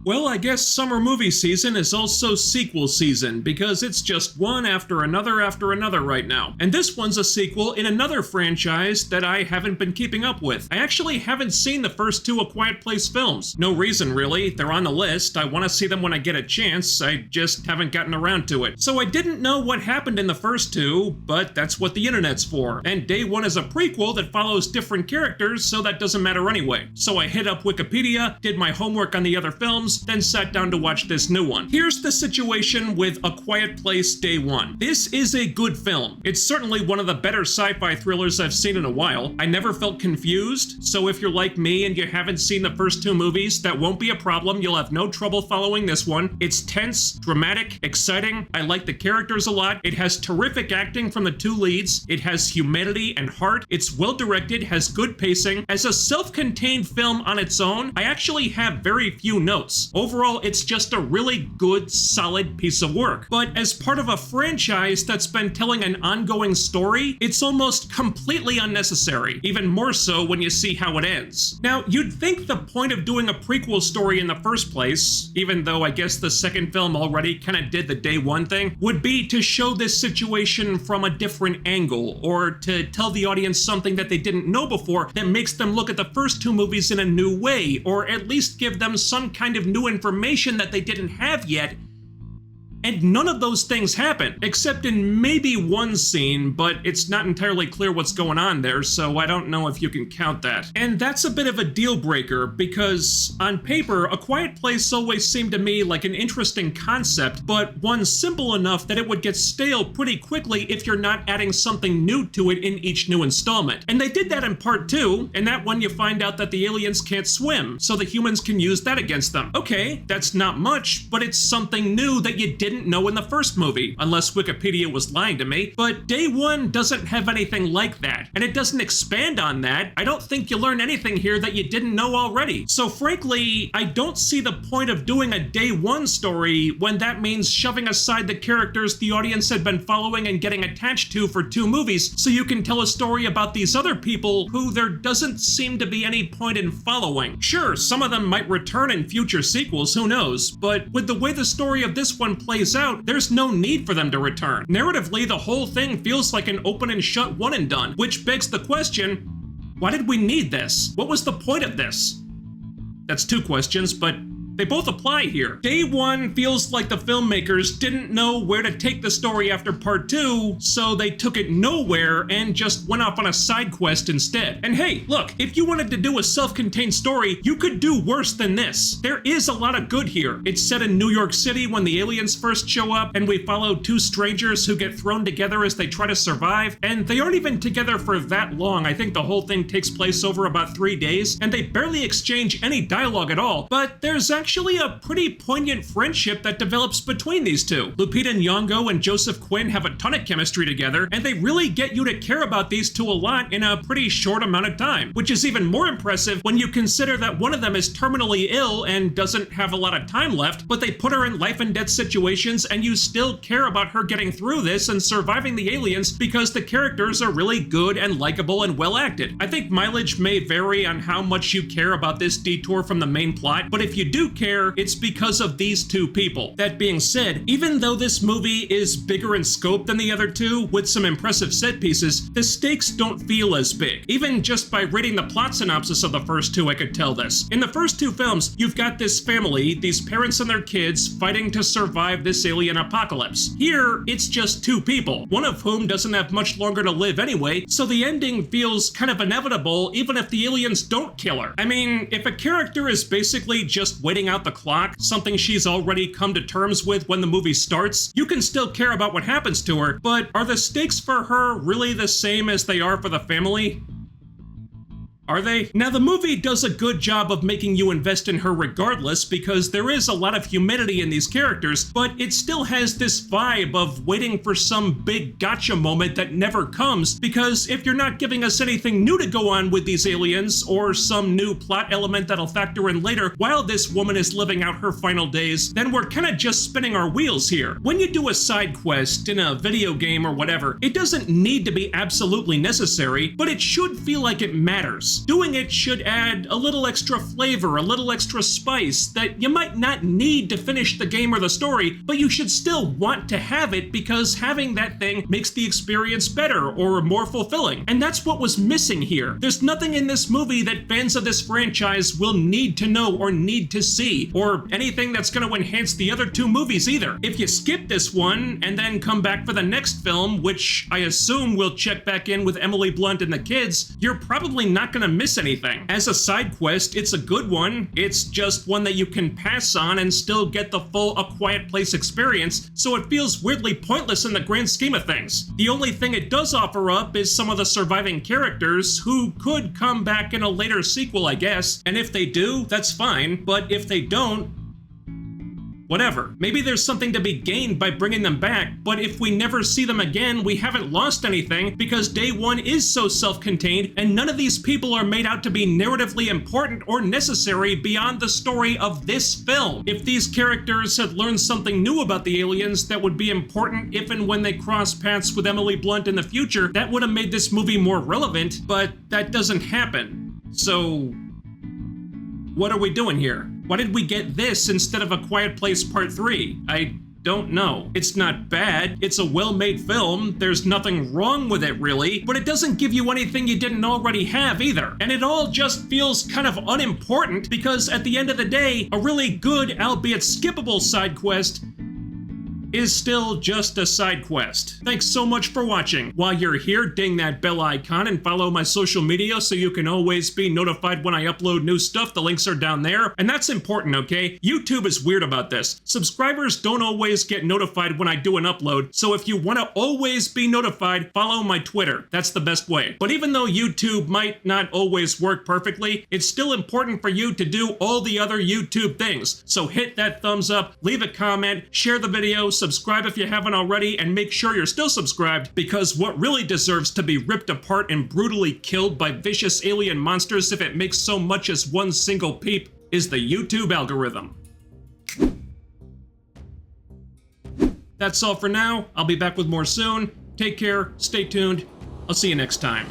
Well, I guess summer movie season is also sequel season, because it's just one after another right now. And this one's a sequel in another franchise that I haven't been keeping up with. I actually haven't seen the first two A Quiet Place films. No reason really, they're on the list, I want to see them when I get a chance, I just haven't gotten around to it. So I didn't know what happened in the first two, but that's what the internet's for. And Day One is a prequel that follows different characters, so that doesn't matter anyway. So I hit up Wikipedia, did my homework on the other films, then sat down to watch this new one. Here's the situation with A Quiet Place Day One. This is a good film. It's certainly one of the better sci-fi thrillers I've seen in a while. I never felt confused, so if you're like me and you haven't seen the first two movies, that won't be a problem. You'll have no trouble following this one. It's tense, dramatic, exciting. I like the characters a lot. It has terrific acting from the two leads. It has humanity and heart. It's well directed, has good pacing. As a self-contained film on its own, I actually have very few notes. Overall, it's just a really good, solid piece of work. But as part of a franchise that's been telling an ongoing story, it's almost completely unnecessary, even more so when you see how it ends. Now, you'd think the point of doing a prequel story in the first place, even though I guess the second film already kind of did the Day One thing, would be to show this situation from a different angle, or to tell the audience something that they didn't know before that makes them look at the first two movies in a new way, or at least give them some kind of new information that they didn't have yet. And none of those things happen, except in maybe one scene, but it's not entirely clear what's going on there, so I don't know if you can count that. And that's a bit of a deal breaker, because on paper, A Quiet Place always seemed to me like an interesting concept, but one simple enough that it would get stale pretty quickly if you're not adding something new to it in each new installment. And they did that in part two, and that one you find out that the aliens can't swim, so the humans can use that against them. Okay, that's not much, but it's something new that you didn't know in the first movie, unless Wikipedia was lying to me. But Day One doesn't have anything like that, and it doesn't expand on that. I don't think you learn anything here that you didn't know already. So frankly, I don't see the point of doing a Day One story when that means shoving aside the characters the audience had been following and getting attached to for two movies, so you can tell a story about these other people who there doesn't seem to be any point in following. Sure, some of them might return in future sequels, who knows, but with the way the story of this one plays out, there's no need for them to return. Narratively, the whole thing feels like an open and shut one and done, which begs the question, why did we need this? What was the point of this? That's two questions, but they both apply here. Day One feels like the filmmakers didn't know where to take the story after part two, so they took it nowhere and just went off on a side quest instead. And hey, look, if you wanted to do a self-contained story, you could do worse than this. There is a lot of good here. It's set in New York City when the aliens first show up, and we follow two strangers who get thrown together as they try to survive, and they aren't even together for that long. I think the whole thing takes place over about 3 days, and they barely exchange any dialogue at all, but there's actually a pretty poignant friendship that develops between these two. Lupita Nyong'o and Joseph Quinn have a ton of chemistry together, and they really get you to care about these two a lot in a pretty short amount of time, which is even more impressive when you consider that one of them is terminally ill and doesn't have a lot of time left, but they put her in life and death situations and you still care about her getting through this and surviving the aliens because the characters are really good and likable and well acted. I think mileage may vary on how much you care about this detour from the main plot, but if you do care, it's because of these two people. That being said, even though this movie is bigger in scope than the other two, with some impressive set pieces, the stakes don't feel as big. Even just by reading the plot synopsis of the first two, I could tell this. In the first two films, you've got this family, these parents and their kids, fighting to survive this alien apocalypse. Here, it's just two people, one of whom doesn't have much longer to live anyway, so the ending feels kind of inevitable even if the aliens don't kill her. I mean, if a character is basically just waiting out the clock, something she's already come to terms with when the movie starts, you can still care about what happens to her, but are the stakes for her really the same as they are for the family? Are they? Now, the movie does a good job of making you invest in her regardless because there is a lot of humanity in these characters, but it still has this vibe of waiting for some big gotcha moment that never comes, because if you're not giving us anything new to go on with these aliens or some new plot element that'll factor in later while this woman is living out her final days, then we're kind of just spinning our wheels here. When you do a side quest in a video game or whatever, it doesn't need to be absolutely necessary, but it should feel like it matters. sequels. Doing it should add a little extra flavor, a little extra spice that you might not need to finish the game or the story, but you should still want to have it because having that thing makes the experience better or more fulfilling. And that's what was missing here. There's nothing in this movie that fans of this franchise will need to know or need to see, or anything that's going to enhance the other two movies either. If you skip this one and then come back for the next film, which I assume will check back in with Emily Blunt and the kids, you're probably not going to miss anything. As a side quest, it's a good one. It's just one that you can pass on and still get the full A Quiet Place experience, so it feels weirdly pointless in the grand scheme of things. The only thing it does offer up is some of the surviving characters who could come back in a later sequel, I guess, and if they do, that's fine, but if they don't, whatever. Maybe there's something to be gained by bringing them back, but if we never see them again, we haven't lost anything because Day One is so self-contained and none of these people are made out to be narratively important or necessary beyond the story of this film. If these characters had learned something new about the aliens that would be important if and when they cross paths with Emily Blunt in the future, that would have made this movie more relevant, but that doesn't happen. So what are we doing here? Why did we get this instead of A Quiet Place Part 3? I don't know. It's not bad. It's a well-made film. There's nothing wrong with it, really, but it doesn't give you anything you didn't already have either. And it all just feels kind of unimportant because at the end of the day, a really good, albeit skippable side quest is still just a side quest. Thanks so much for watching. While you're here, ding that bell icon and follow my social media so you can always be notified when I upload new stuff. The links are down there. And that's important, okay? YouTube is weird about this. Subscribers don't always get notified when I do an upload, so if you want to always be notified, follow my Twitter. That's the best way. But even though YouTube might not always work perfectly, it's still important for you to do all the other YouTube things. So hit that thumbs up, leave a comment, share the video, subscribe if you haven't already, and make sure you're still subscribed, because what really deserves to be ripped apart and brutally killed by vicious alien monsters if it makes so much as one single peep is the YouTube algorithm. That's all for now. I'll be back with more soon. Take care, stay tuned. I'll see you next time.